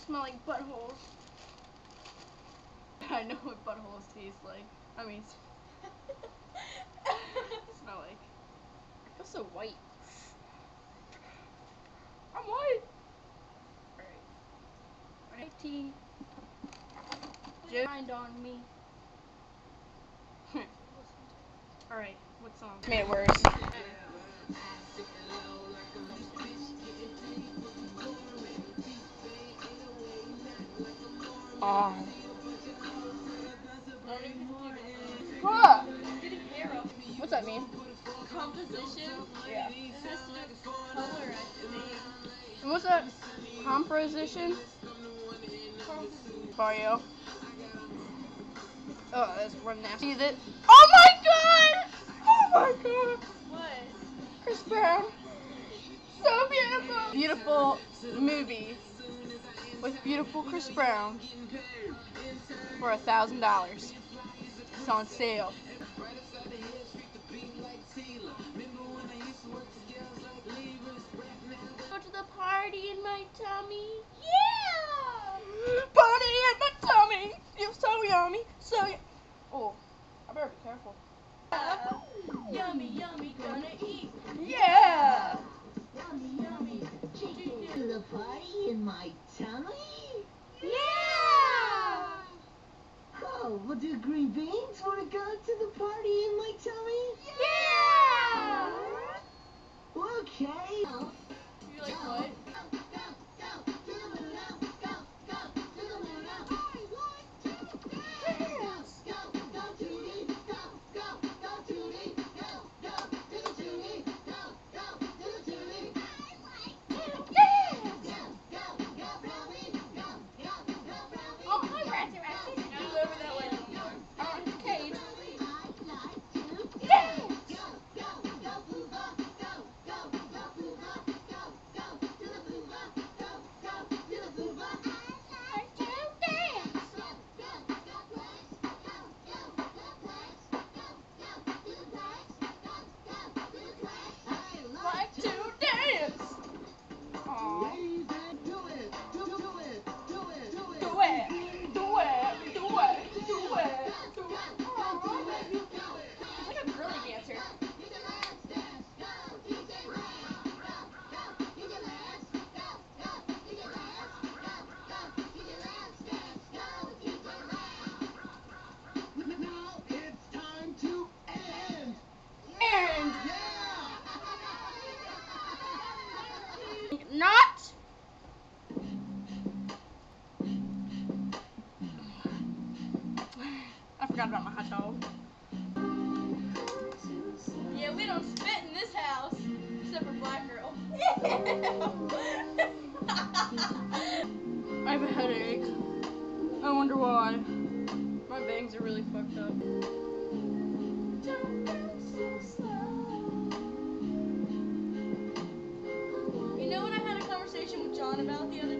smell like buttholes. I know what buttholes taste like. I mean, smell like. I feel so white. I'm white. Alright. Tea. Just mind on me. Alright, what song? Made it worse. Oh. What? What's that mean? Composition? Yeah. It has to do with color, I think. And what's that? Composition? Barrio. Oh, that's one nasty. See that? Oh my god! Oh my god! What? Chris Brown. So beautiful. Beautiful movie with beautiful Chris Brown for $1,000. It's on sale. Go to the party in my tummy. Yeah! Party in my tummy. You're so yummy. So yummy. Oh, I better be careful. Yummy, yummy, gonna eat. Yeah! Yummy, yummy, chicken to the party in my tummy? Yeah! Oh, well, do green beans want to go to the party in my tummy? Yeah! Okay. You like what? Not. I forgot about my hot dog. Yeah, we don't spit in this house. Except for Black Girl. I have a headache. I wonder why. My bangs are really fucked up. You know what I had a conversation with John about the other